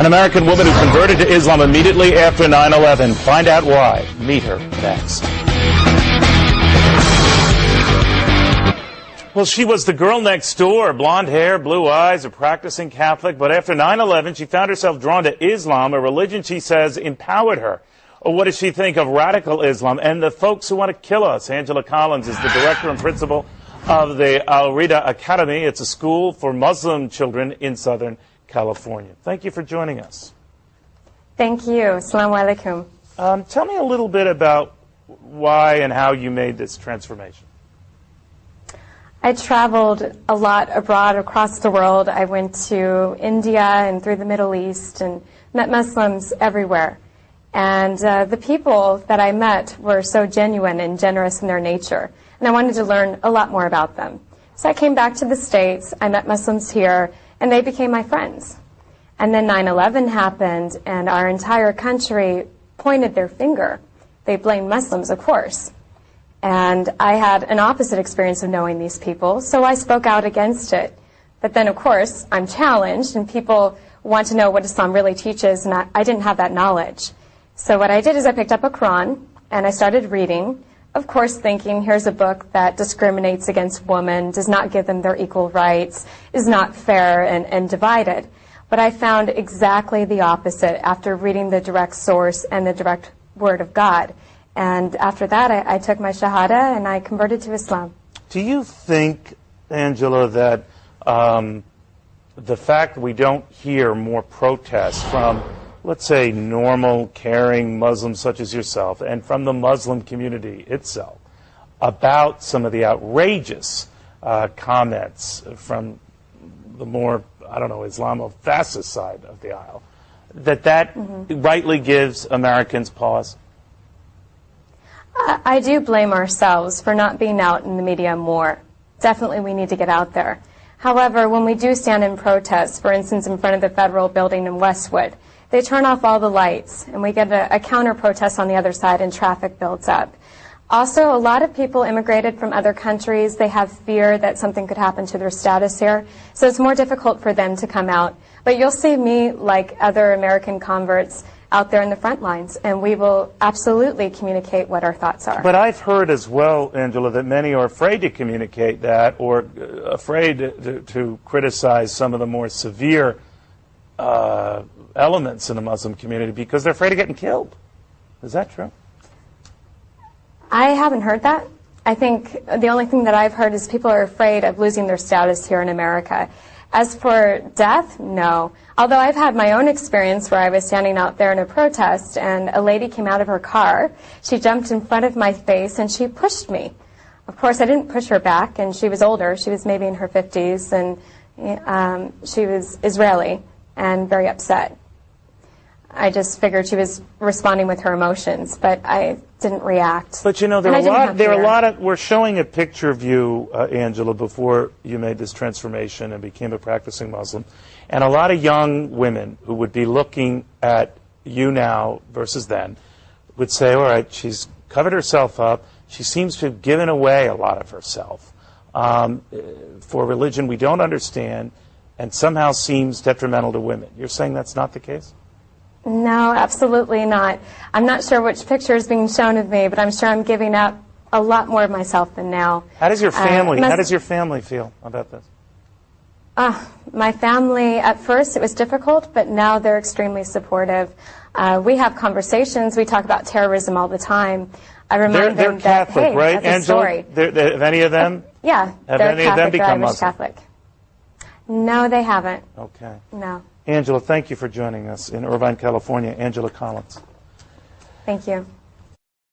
An American woman who converted to Islam immediately after 9/11. Find out why. Meet her next. Well, she was the girl next door, blonde hair, blue eyes, a practicing Catholic. But after 9/11, she found herself drawn to Islam, a religion she says empowered her. What does she think of radical Islam and the folks who want to kill us? Angela Collins is the director and principal of the Al-Rida Academy. It's a school for Muslim children in Southern California. Thank you for joining us. Thank you. Assalamu alaikum. Tell me a little bit about why and how you made this transformation. I traveled a lot abroad across the world. I went to India and through the Middle East and met Muslims everywhere. And the people that I met were so genuine and generous in their nature. And I wanted to learn a lot more about them. So I came back to the States, I met Muslims here, and they became my friends. And then 9/11 happened, and our entire country pointed their finger. They blamed Muslims, of course. And I had an opposite experience of knowing these people, so I spoke out against it. But then, of course, I'm challenged, and people want to know what Islam really teaches, and I didn't have that knowledge. So what I did is I picked up a Quran, and I started reading, of course thinking, here's a book that discriminates against women, does not give them their equal rights, is not fair and divided. But I found exactly the opposite after reading the direct source and the direct word of God. And after that, I took my Shahada and I converted to Islam. Do you think, Angela, that the fact we don't hear more protests from, let's say, normal, caring Muslims such as yourself, and from the Muslim community itself, about some of the outrageous comments from the more, I don't know, Islamofascist side of the aisle, that rightly gives Americans pause? I do blame ourselves for not being out in the media more. Definitely we need to get out there. However, when we do stand in protest, for instance, in front of the federal building in Westwood, they turn off all the lights, and we get a counter-protest on the other side, and traffic builds up. Also, a lot of people immigrated from other countries. They have fear that something could happen to their status here, so it's more difficult for them to come out. But you'll see me, like other American converts, out there in the front lines, and we will absolutely communicate what our thoughts are. But I've heard as well, Angela, that many are afraid to communicate that, or afraid to criticize some of the more severe elements in the Muslim community because they're afraid of getting killed. Is that true? I haven't heard that. I think the only thing that I've heard is people are afraid of losing their status here in America. As for death, no. Although I've had my own experience where I was standing out there in a protest and a lady came out of her car. She jumped in front of my face and she pushed me. Of course, I didn't push her back, and she was older. She was maybe in her 50s, and she was Israeli and very upset. I just figured she was responding with her emotions, but I didn't react. But you know, we're showing a picture of you, Angela, before you made this transformation and became a practicing Muslim. And a lot of young women who would be looking at you now versus then would say, all right, she's covered herself up. She seems to have given away a lot of herself for religion we don't understand and somehow seems detrimental to women. You're saying that's not the case? No, absolutely not. I'm not sure which picture is being shown of me, but I'm sure I'm giving up a lot more of myself than now. How does your family feel about this? My family, at first it was difficult, but now they're extremely supportive. We have conversations. We talk about terrorism all the time. I remind them that, Catholic, hey, right, that's Angela? a story. Have any of them? Yeah, have any of them become Irish Muslim? Catholic. No, they haven't. Okay. No. Angela, thank you for joining us in Irvine, California. Angela Collins. Thank you.